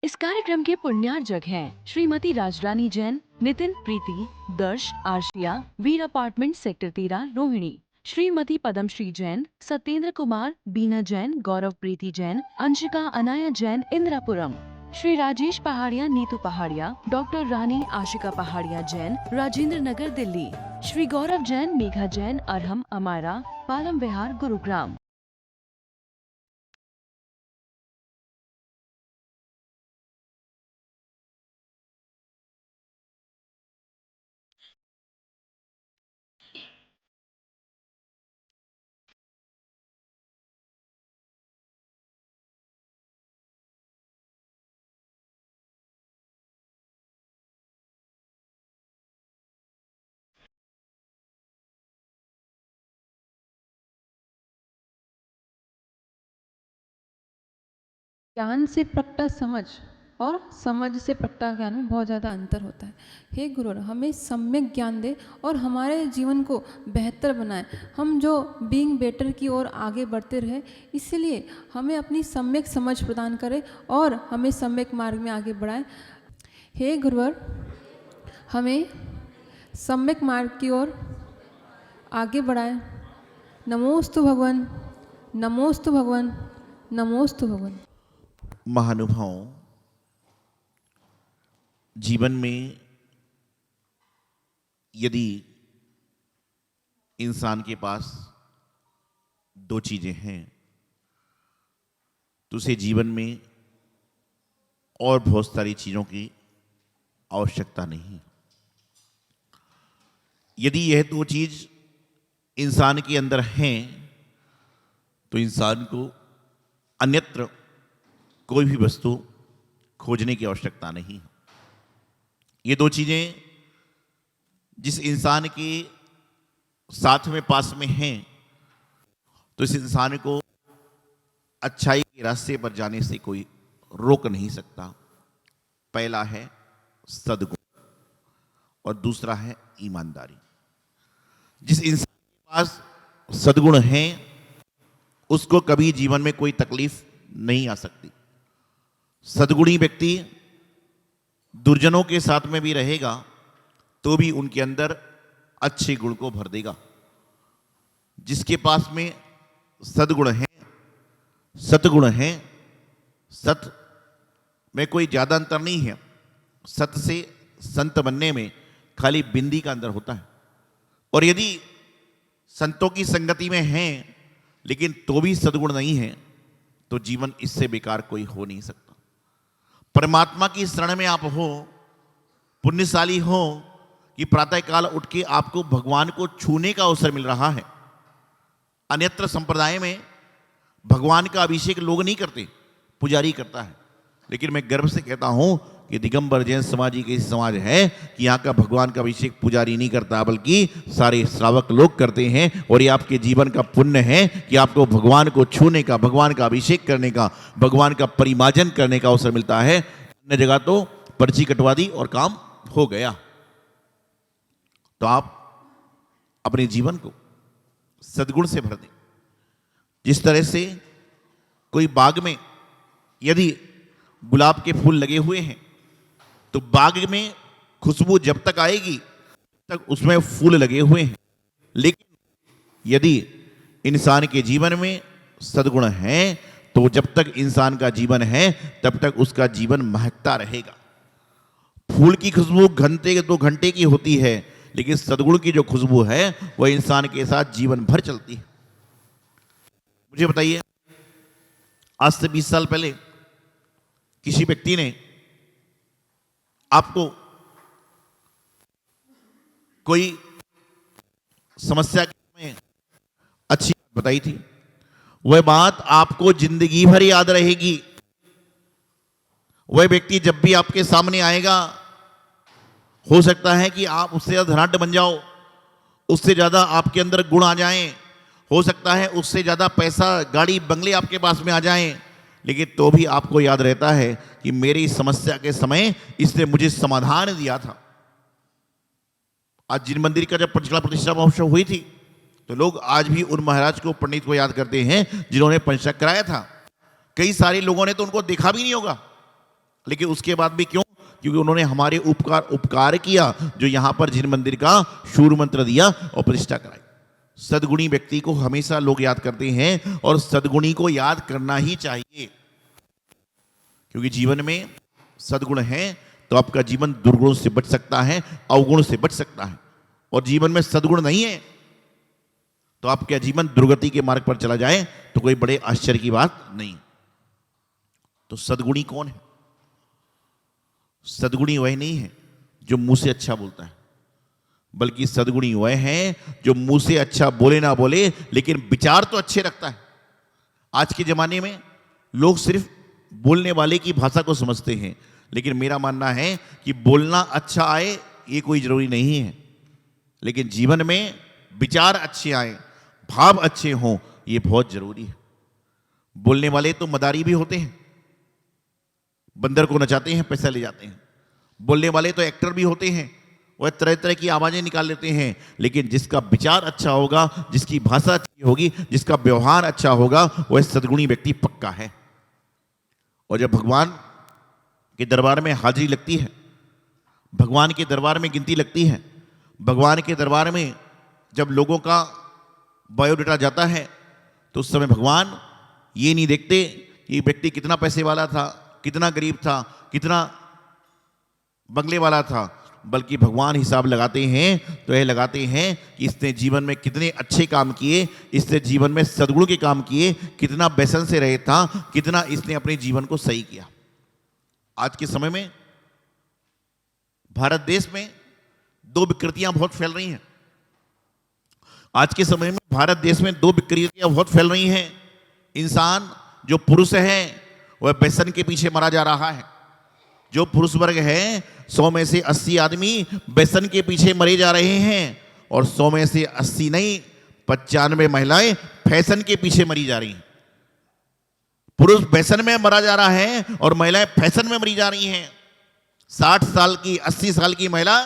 इस कार्यक्रम के पुण्यार्जक हैं श्रीमती राजरानी जैन, नितिन प्रीति, दर्श, आशिया, वीर अपार्टमेंट सेक्टर 13 रोहिणी, श्रीमती पद्मश्री जैन, सत्येंद्र कुमार, बीना जैन, गौरव प्रीति जैन, अंशिका अनाया जैन, इंद्रापुरम, श्री राजेश पहाड़िया, नीतू पहाड़िया, डॉक्टर रानी आशिका पहाड़िया जैन, राजेंद्र नगर दिल्ली, श्री गौरव जैन, मेघा जैन, अरहम अमारा, पालम विहार, गुरुग्राम। ज्ञान से प्रकटा समझ और समझ से प्रकटा ज्ञान में बहुत ज़्यादा अंतर होता है। हे गुरुवर, हमें सम्यक ज्ञान दे और हमारे जीवन को बेहतर बनाए। हम जो बीइंग बेटर की ओर आगे बढ़ते रहे, इसलिए हमें अपनी सम्यक समझ प्रदान करे और हमें सम्यक मार्ग में आगे बढ़ाए। हे गुरुवर, हमें सम्यक मार्ग की ओर आगे बढ़ाए। नमोस्तु भगवान, नमोस्तु भगवान, नमोस्तु भगवान। महानुभाव, जीवन में यदि इंसान के पास दो चीजें हैं तो उसे जीवन में और बहुत सारी चीजों की आवश्यकता नहीं। यदि यह दो चीज इंसान के अंदर हैं तो इंसान को अन्यत्र कोई भी वस्तु खोजने की आवश्यकता नहीं। ये दो चीजें जिस इंसान के साथ में पास में हैं तो इस इंसान को अच्छाई के रास्ते पर जाने से कोई रोक नहीं सकता। पहला है सद्गुण और दूसरा है ईमानदारी। जिस इंसान के पास सद्गुण है उसको कभी जीवन में कोई तकलीफ नहीं आ सकती। सद्गुणी व्यक्ति दुर्जनों के साथ में भी रहेगा तो भी उनके अंदर अच्छे गुण को भर देगा। जिसके पास में सद्गुण है, सतगुण है, सत में कोई ज्यादा अंतर नहीं है। सत से संत बनने में खाली बिंदी का अंदर होता है। और यदि संतों की संगति में हैं लेकिन तो भी सद्गुण नहीं है तो जीवन इससे बेकार कोई हो नहीं सकता। परमात्मा की शरण में आप हो, पुण्यशाली हो कि प्रातःकाल उठ के आपको भगवान को छूने का अवसर मिल रहा है। अन्यत्र संप्रदाय में भगवान का अभिषेक लोग नहीं करते, पुजारी करता है। लेकिन मैं गर्व से कहता हूं कि दिगंबर जैन समाजी के समाज है कि यहाँ का भगवान का अभिषेक पुजारी नहीं करता बल्कि सारे श्रावक लोग करते हैं। और ये आपके जीवन का पुण्य है कि आपको भगवान को छूने का, भगवान का अभिषेक करने का, भगवान का परिमार्जन करने का अवसर मिलता है। अन्य जगह तो पर्ची कटवा दी और काम हो गया। तो आप अपने जीवन को सद्गुण से भर दें। जिस तरह से कोई बाग में यदि गुलाब के फूल लगे हुए हैं तो बाग में खुशबू जब तक आएगी तक उसमें फूल लगे हुए हैं। लेकिन यदि इंसान के जीवन में सद्गुण है तो जब तक इंसान का जीवन है तब तक उसका जीवन महकता रहेगा। फूल की खुशबू घंटे 2 घंटे की होती है लेकिन सद्गुण की जो खुशबू है वह इंसान के साथ जीवन भर चलती है। मुझे बताइए, आज से 20 साल पहले किसी व्यक्ति ने आपको कोई समस्या में अच्छी बात बताई थी, वह बात आपको जिंदगी भर याद रहेगी। वह व्यक्ति जब भी आपके सामने आएगा हो सकता है कि आप उससे ज्यादा धनाढ्य बन जाओ, उससे ज्यादा आपके अंदर गुण आ जाएं, हो सकता है उससे ज्यादा पैसा, गाड़ी, बंगले आपके पास में आ जाएं, लेकिन तो भी आपको याद रहता है कि मेरी समस्या के समय इसने मुझे समाधान दिया था। आज जिन मंदिर का जब पंचकला प्रतिष्ठा महोत्सव हुई थी तो लोग आज भी उन महाराज को, पंडित को याद करते हैं जिन्होंने पंचक कराया था। कई सारे लोगों ने तो उनको देखा भी नहीं होगा लेकिन उसके बाद भी क्यों? क्योंकि उन्होंने हमारे उपकार किया, जो यहां पर जिन मंदिर का शूर मंत्र दिया और प्रतिष्ठा कराई। सद्गुणी व्यक्ति को हमेशा लोग याद करते हैं, और सद्गुणी को याद करना ही चाहिए, क्योंकि जीवन में सद्गुण है तो आपका जीवन दुर्गुणों से बच सकता है, अवगुण से बच सकता है। और जीवन में सद्गुण नहीं है तो आपका जीवन दुर्गति के मार्ग पर चला जाए तो कोई बड़े आश्चर्य की बात नहीं। तो सद्गुणी कौन है? सद्गुणी वह नहीं है जो मुंह से अच्छा बोलता है, बल्कि सद्गुणी वह है जो मुंह से अच्छा बोले ना बोले लेकिन विचार तो अच्छे रखता है। आज के जमाने में लोग सिर्फ बोलने वाले की भाषा को समझते हैं, लेकिन मेरा मानना है कि बोलना अच्छा आए ये कोई जरूरी नहीं है, लेकिन जीवन में विचार अच्छे आए, भाव अच्छे हों, ये बहुत जरूरी है। बोलने वाले तो मदारी भी होते हैं, बंदर को नचाते हैं, पैसा ले जाते हैं। बोलने वाले तो एक्टर भी होते हैं, वह तरह तरह की आवाजें निकाल लेते हैं, लेकिन जिसका विचार अच्छा होगा, जिसकी भाषा अच्छी होगी, जिसका व्यवहार अच्छा होगा, वह सद्गुणी व्यक्ति पक्का है। और जब भगवान के दरबार में हाजिरी लगती है, भगवान के दरबार में गिनती लगती है, भगवान के दरबार में जब लोगों का बायोडाटा जाता है, तो उस समय भगवान ये नहीं देखते कि व्यक्ति कितना पैसे वाला था, कितना गरीब था, कितना बंगले वाला था, बल्कि भगवान हिसाब लगाते हैं तो यह लगाते हैं कि इसने जीवन में कितने अच्छे काम किए, इसने जीवन में सद्गुण के काम किए, कितना व्यसन से रहे था, कितना इसने अपने जीवन को सही किया। आज के समय में भारत देश में दो विकृतियां बहुत फैल रही हैं। आज के समय में भारत देश में दो विकृतियां बहुत फैल रही हैं। इंसान जो पुरुष है वह व्यसन के पीछे मरा जा रहा है। जो पुरुष वर्ग है 100 में से 80 आदमी व्यसन के पीछे मरे जा रहे हैं, और 100 में से 80 नहीं 95 महिलाएं फैशन के पीछे मरी जा रही हैं। पुरुष व्यसन में मरा जा रहा है और महिलाएं फैशन में मरी जा रही हैं। 60 साल की 80 साल की महिला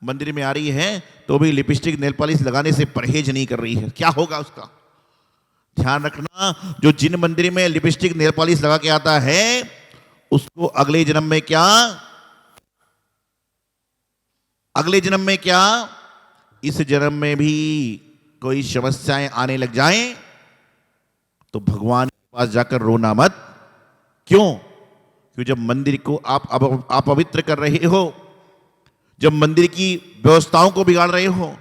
मंदिर में आ रही है तो भी लिपस्टिक नेल पॉलिश लगाने से परहेज नहीं कर रही है। क्या होगा उसका? ध्यान रखना, जो जिन मंदिर में लिपस्टिक नेल पॉलिश लगा के आता है उसको अगले जन्म में क्या, अगले जन्म में क्या, इस जन्म में भी कोई समस्याएं आने लग जाएं तो भगवान के पास जाकर रोना मत। क्यों? क्योंकि जब मंदिर को आप अपवित्र कर रहे हो, जब मंदिर की व्यवस्थाओं को बिगाड़ रहे हो,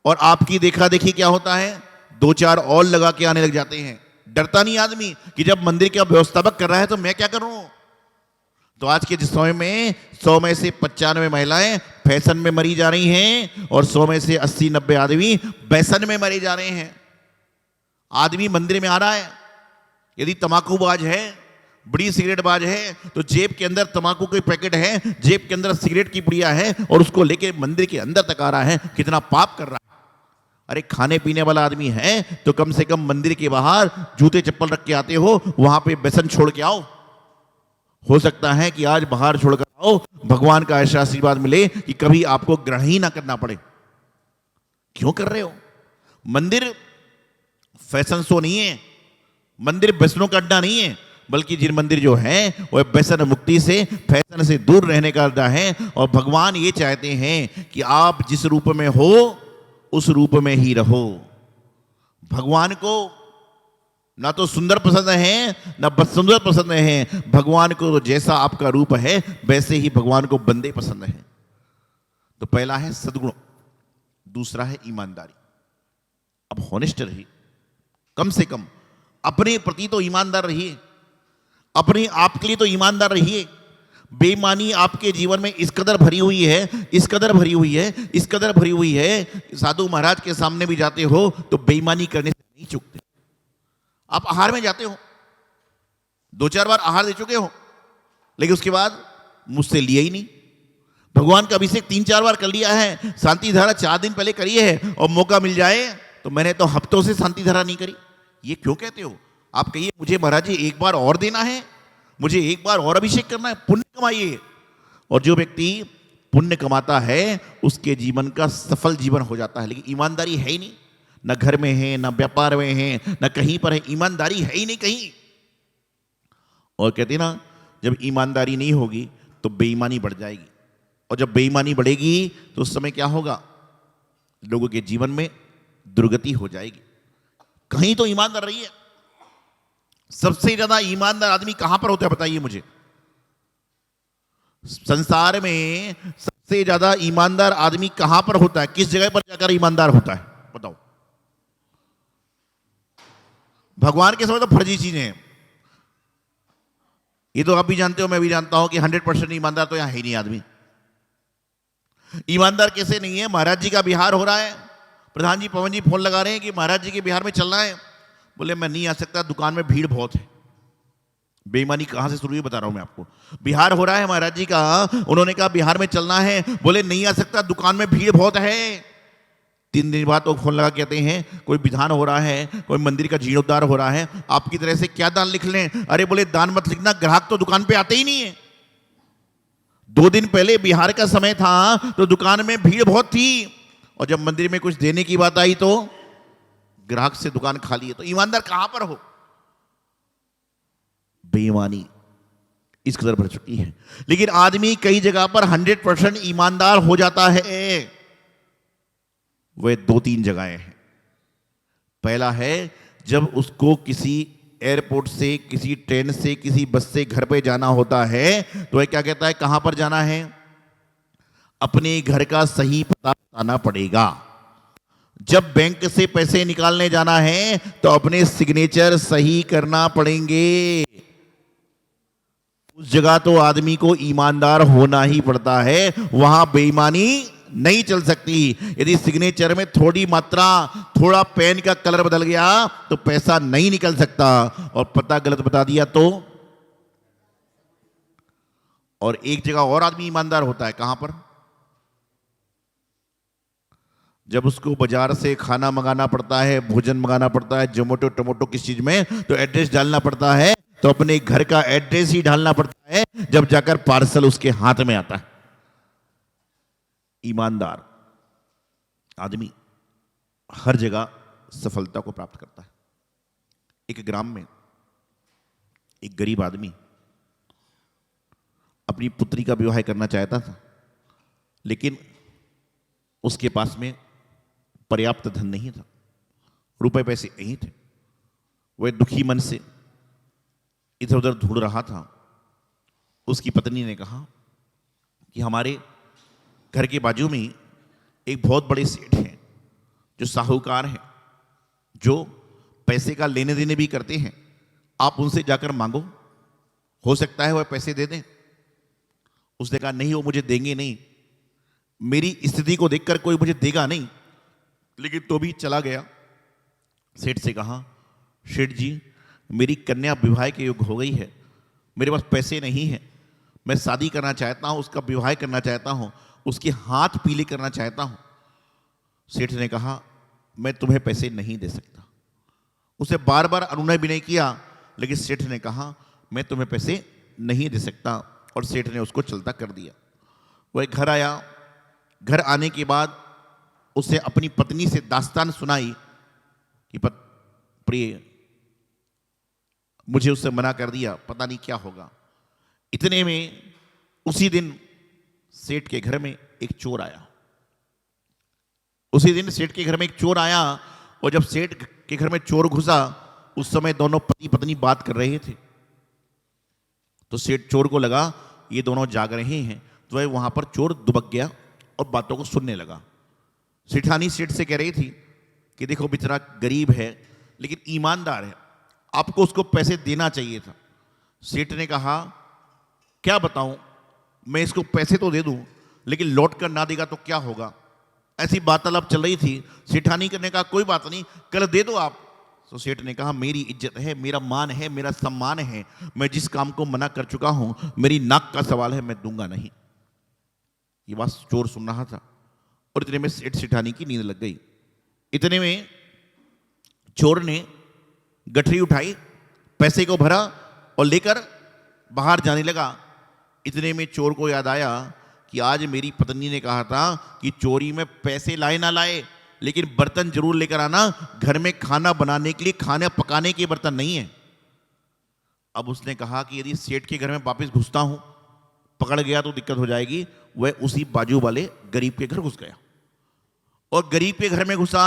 और आपकी देखा देखी क्या होता है, 2-4 और लगा के आने लग जाते हैं। डरता नहीं आदमी कि जब मंदिर का व्यवस्थापक कर रहा है तो मैं क्या करूं? तो आज के जिस समय में 100 में से 95 महिलाएं फैशन में मरी जा रही हैं और 100 में से 80-90 आदमी व्यसन में मरे जा रहे हैं। आदमी मंदिर में आ रहा है, यदि तंबाकूबाज है, बड़ी सिगरेट बाज है, तो जेब के अंदर तंबाकू के पैकेट है, जेब के अंदर सिगरेट की पुड़िया है और उसको लेके मंदिर के अंदर तक आ रहा है, कितना पाप कर रहा है। अरे खाने पीने वाला आदमी है तो कम से कम मंदिर के बाहर जूते चप्पल रख के आते हो, वहां पे व्यसन छोड़ के आओ। हो सकता है कि आज बाहर छोड़कर आओ, भगवान का ऐसा आशीर्वाद मिले कि कभी आपको ग्रहण ही ना करना पड़े। क्यों कर रहे हो? मंदिर फैशन शो नहीं है, मंदिर व्यसनों का अड्डा नहीं है, बल्कि जिन मंदिर जो है वह व्यसन मुक्ति से, फैशन से दूर रहने का अड्डा है। और भगवान ये चाहते हैं कि आप जिस रूप में हो उस रूप में ही रहो। भगवान को ना तो सुंदर पसंद है ना बदसुंदर पसंद है, भगवान को तो जैसा आपका रूप है वैसे ही भगवान को बंदे पसंद है। तो पहला है सद्गुण, दूसरा है ईमानदारी। अब हॉनेस्ट रहिए, कम से कम अपने प्रति तो ईमानदार रहिए, अपने आप के लिए तो ईमानदार रहिए। बेईमानी आपके जीवन में इस कदर भरी हुई है, इस कदर भरी हुई है, इस कदर भरी हुई है, साधु महाराज के सामने भी जाते हो तो बेईमानी करने से नहीं चूकते। आप आहार में जाते हो, 2-4 बार आहार दे चुके हो, लेकिन उसके बाद मुझसे लिया ही नहीं। भगवान का अभिषेक 3-4 बार कर लिया है, शांति धारा 4 दिन पहले करी है, और मौका मिल जाए तो मैंने तो हफ्तों से शांति धारा नहीं करी। ये क्यों कहते हो? आप कहिए मुझे महाराज जी एक बार और देना है, मुझे एक बार और अभिषेक करना है, पुण्य कमाइए। और जो व्यक्ति पुण्य कमाता है उसके जीवन का सफल जीवन हो जाता है। लेकिन ईमानदारी है ही नहीं, न घर में है, न व्यापार में है, न कहीं पर है, ईमानदारी है ही नहीं कहीं। और कहते ना जब ईमानदारी नहीं होगी तो बेईमानी बढ़ जाएगी, और जब बेईमानी बढ़ेगी तो उस समय क्या होगा, लोगों के जीवन में दुर्गति हो जाएगी। कहीं तो ईमानदार रहिए। सबसे ज्यादा ईमानदार आदमी कहां पर होता है बताइए मुझे? संसार में सबसे ज्यादा ईमानदार आदमी कहां पर होता है? किस जगह पर जाकर ईमानदार होता है बताओ? भगवान के समय तो फर्जी चीजें हैं, ये तो आप भी जानते हो, मैं भी जानता हूं कि 100% ईमानदार तो यहां है ही नहीं आदमी। ईमानदार कैसे नहीं है? महाराज जी का बिहार हो रहा है, प्रधान जी पवन जी फोन लगा रहे हैं कि महाराज जी के बिहार में चलना है, बोले मैं नहीं आ सकता, दुकान में भीड़ बहुत है। बेईमानी कहां से शुरू हुई बता रहा हूं मैं आपको। बिहार हो रहा है महाराज जी का, उन्होंने कहा बिहार में चलना है, बोले नहीं आ सकता, दुकान में भीड़ बहुत है। 3 दिन बाद तो फोन लगा कहते हैं कोई विधान हो रहा है, कोई मंदिर का जीर्णोद्धार हो रहा है, आपकी तरह से क्या दान लिख लें? अरे बोले दान मत लिखना, ग्राहक तो दुकान पे आते ही नहीं है। 2 दिन पहले बिहार का समय था तो दुकान में भीड़ बहुत थी, और जब मंदिर में कुछ देने की बात आई तो ग्राहक से दुकान खाली है। तो ईमानदार कहां पर हो? बेईमानी इस कदर बढ़ चुकी है। लेकिन आदमी कई जगह पर 100% ईमानदार हो जाता है। वह 2-3 जगहें हैं। पहला है जब उसको किसी एयरपोर्ट से, किसी ट्रेन से, किसी बस से घर पे जाना होता है तो वह क्या कहता है, कहां पर जाना है? अपने घर का सही पता बताना पड़ेगा। जब बैंक से पैसे निकालने जाना है तो अपने सिग्नेचर सही करना पड़ेंगे। उस जगह तो आदमी को ईमानदार होना ही पड़ता है, वहां बेईमानी नहीं चल सकती। यदि सिग्नेचर में थोड़ी मात्रा, थोड़ा पेन का कलर बदल गया तो पैसा नहीं निकल सकता, और पता गलत बता दिया तो। और एक जगह और आदमी ईमानदार होता है, कहां पर? जब उसको बाजार से खाना मंगाना पड़ता है, भोजन मंगाना पड़ता है, जोमेटो टोमेटो किस चीज में, तो एड्रेस डालना पड़ता है, तो अपने घर का एड्रेस ही डालना पड़ता है, जब जाकर पार्सल उसके हाथ में आता है। ईमानदार आदमी हर जगह सफलता को प्राप्त करता है। एक ग्राम में एक गरीब आदमी अपनी पुत्री का विवाह करना चाहता था, लेकिन उसके पास में पर्याप्त धन नहीं था, रुपए पैसे नहीं थे। वह दुखी मन से इधर उधर ढूंढ रहा था। उसकी पत्नी ने कहा कि हमारे घर के बाजू में एक बहुत बड़े सेठ हैं जो साहूकार हैं, जो पैसे का लेने देने भी करते हैं, आप उनसे जाकर मांगो, हो सकता है वह पैसे दे दें। उसने कहा नहीं, वो मुझे देंगे नहीं, मेरी स्थिति को देखकर कोई मुझे देगा नहीं। लेकिन तो भी चला गया, सेठ से कहा सेठ जी मेरी कन्या विवाह के योग्य हो गई है, मेरे पास पैसे नहीं है, मैं शादी करना चाहता हूं, उसका विवाह करना चाहता हूं, उसके हाथ पीले करना चाहता हूं। सेठ ने कहा मैं तुम्हें पैसे नहीं दे सकता। उसे बार बार अनुनय भी नहीं किया, लेकिन सेठ ने कहा मैं तुम्हें पैसे नहीं दे सकता, और सेठ ने उसको चलता कर दिया। वह घर आया। घर आने के बाद उसे अपनी पत्नी से दास्तान सुनाई कि प्रिय मुझे उससे मना कर दिया, पता नहीं क्या होगा। इतने में उसी दिन सेठ के घर में एक चोर आया। उसी दिन सेठ के घर में एक चोर आया, और जब सेठ के घर में चोर घुसा उस समय दोनों पति पत्नी बात कर रहे थे। तो सेठ चोर को लगा ये दोनों जाग रहे हैं, तो वह वहां पर चोर दुबक गया और बातों को सुनने लगा। सेठानी सेठ से कह रही थी कि देखो बेचारा गरीब है लेकिन ईमानदार है, आपको उसको पैसे देना चाहिए था। सेठ ने कहा क्या बताऊं, मैं इसको पैसे तो दे दूं लेकिन लौट कर ना देगा तो क्या होगा। ऐसी वार्तालाप चल रही थी। सेठानी ने कहा कोई बात नहीं, कल दे दो आप। तो सेठ ने कहा मेरी इज्जत है, मेरा मान है, मेरा सम्मान है, मैं जिस काम को मना कर चुका हूं, मेरी नाक का सवाल है, मैं दूंगा नहीं। ये बात चोर सुन रहा था, और इतने में सेठ सेठानी की नींद लग गई। इतने में चोर ने गठरी उठाई, पैसे को भरा और लेकर बाहर जाने लगा। इतने में चोर को याद आया कि आज मेरी पत्नी ने कहा था कि चोरी में पैसे लाए ना लाए लेकिन बर्तन जरूर लेकर आना, घर में खाना बनाने के लिए, खाना पकाने के बर्तन नहीं है। अब उसने कहा कि यदि सेठ के घर में वापस घुसता हूं, पकड़ गया तो दिक्कत हो जाएगी। वह उसी बाजू वाले गरीब के घर घुस गया और गरीब के घर में घुसा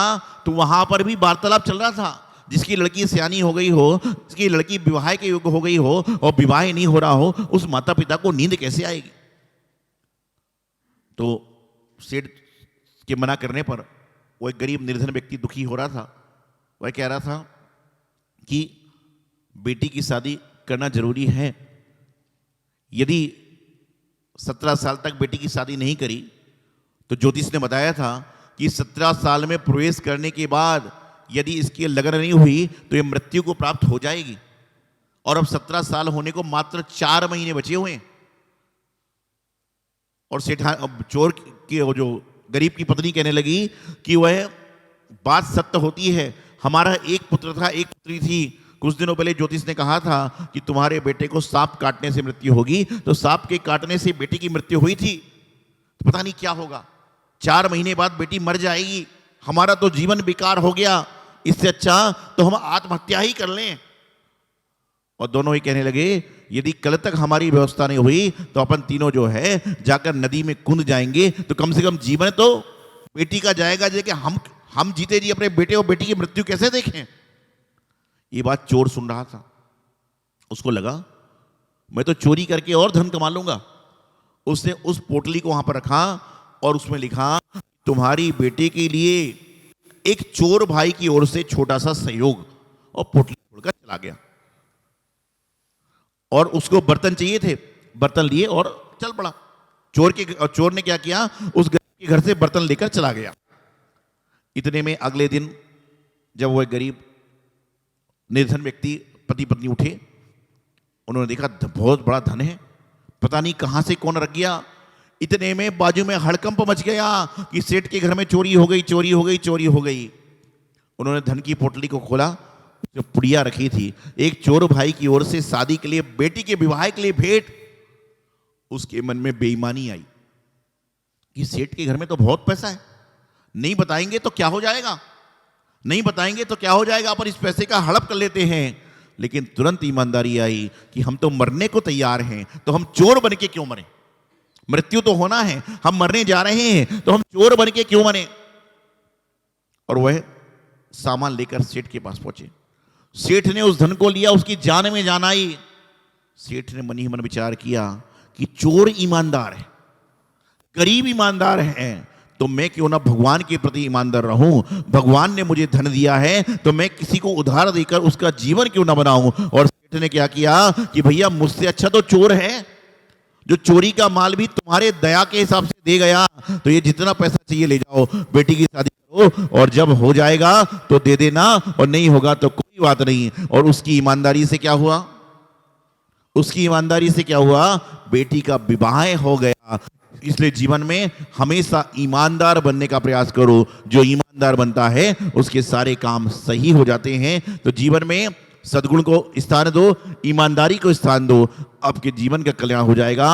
तो वहां पर भी वार्तालाप चल रहा था। जिसकी लड़की सयानी हो गई हो, जिसकी लड़की विवाह के योग्य हो गई हो और विवाह नहीं हो रहा हो, उस माता पिता को नींद कैसे आएगी? तो सेठ के मना करने पर वो एक गरीब निर्धन व्यक्ति दुखी हो रहा था। वह कह रहा था कि बेटी की शादी करना जरूरी है। यदि 17 साल तक बेटी की शादी नहीं करी तो ज्योतिष ने बताया था कि 17 साल में प्रवेश करने के बाद यदि इसकी लगन नहीं हुई तो ये मृत्यु को प्राप्त हो जाएगी। और अब 17 साल होने को मात्र 4 महीने बचे हुए हैं। और सेठा अब चोर की वो जो गरीब की पत्नी कहने लगी कि वह बात सत्य होती है, हमारा एक पुत्र था, एक पुत्री थी। कुछ दिनों पहले ज्योतिष ने कहा था कि तुम्हारे बेटे को सांप काटने से मृत्यु होगी, तो सांप के काटने से बेटी की मृत्यु हुई थी, तो पता नहीं क्या होगा। 4 महीने बाद बेटी मर जाएगी, हमारा तो जीवन बेकार हो गया, इससे अच्छा तो हम आत्महत्या ही कर लें। और दोनों ही कहने लगे यदि कल तक हमारी व्यवस्था नहीं हुई तो अपन तीनों जो है जाकर नदी में कूद जाएंगे, तो कम से कम जीवन तो बेटी का जाएगा। जे कि हम जीते जी अपने बेटे और बेटी की मृत्यु कैसे देखें? ये बात चोर सुन रहा था। उसको लगा मैं तो चोरी करके और धन कमा लूंगा। उसने उस पोटली को वहां पर रखा और उसमें लिखा तुम्हारी बेटे के लिए एक चोर भाई की ओर से छोटा सा सहयोग, और पोटली छोड़कर चला गया। और उसको बर्तन चाहिए थे, बर्तन लिए और चल पड़ा। चोर ने क्या किया, उस गरीब के घर से बर्तन लेकर चला गया। इतने में अगले दिन जब वह गरीब निर्धन व्यक्ति पति पत्नी उठे, उन्होंने देखा बहुत बड़ा धन है, पता नहीं कहां से कौन रख गया। इतने में बाजू में हड़कंप मच गया कि सेठ के घर में चोरी हो गई, चोरी हो गई, चोरी हो गई। उन्होंने धन की पोटली को खोला, जो पुड़िया रखी थी, एक चोर भाई की ओर से शादी के लिए, बेटी के विवाह के लिए भेंट। उसके मन में बेईमानी आई कि सेठ के घर में तो बहुत पैसा है, नहीं बताएंगे तो क्या हो जाएगा, नहीं बताएंगे तो क्या हो जाएगा, अपन इस पैसे का हड़प कर लेते हैं। लेकिन तुरंत ईमानदारी आई कि हम तो मरने को तैयार हैं, तो हम चोर बन के क्यों मरे? मृत्यु तो होना है, हम मरने जा रहे हैं तो हम चोर बन के क्यों मरे? और वह सामान लेकर सेठ के पास पहुंचे। सेठ ने उस धन को लिया, उसकी जान में जान आई। सेठ ने मन ही मन विचार किया कि चोर ईमानदार है, गरीब ईमानदार है, तो मैं क्यों ना भगवान के प्रति ईमानदार रहूं। भगवान ने मुझे धन दिया है तो मैं किसी को उधार देकर उसका जीवन क्यों ना बनाऊं। और सेठ ने क्या किया कि भैया मुझसे अच्छा तो चोर है, जो चोरी का माल भी तुम्हारे दया के हिसाब से दे गया, तो ये जितना पैसा चाहिए ले जाओ, बेटी की शादी करो, और जब हो जाएगा तो दे देना, और नहीं होगा तो कोई बात नहीं। और उसकी ईमानदारी से क्या हुआ, उसकी ईमानदारी से क्या हुआ, बेटी का विवाह हो गया। इसलिए जीवन में हमेशा ईमानदार बनने का प्रयास करो। जो ईमानदार बनता है उसके सारे काम सही हो जाते हैं। तो जीवन में सद्गुण को स्थान दो, ईमानदारी को स्थान दो, आपके जीवन का कल्याण हो जाएगा।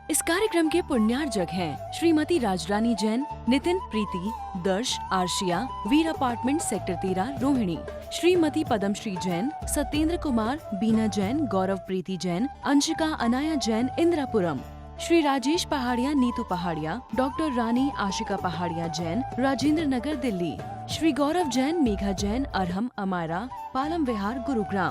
इस कार्यक्रम के पुण्यार्जक हैं श्रीमती राजरानी जैन, नितिन प्रीति, दर्श, आर्शिया, वीर अपार्टमेंट सेक्टर 13 रोहिणी, श्रीमती पद्मश्री जैन, सत्येंद्र कुमार, बीना जैन, गौरव प्रीति जैन, अंशिका अनाया जैन, इंद्रापुरम, श्री राजेश पहाड़िया, नीतू पहाड़िया, डॉक्टर रानी आशिका पहाड़िया जैन, राजेंद्र नगर दिल्ली, श्री गौरव जैन, मेघा जैन, अरहम, अमारा, पालम विहार, गुरुग्राम।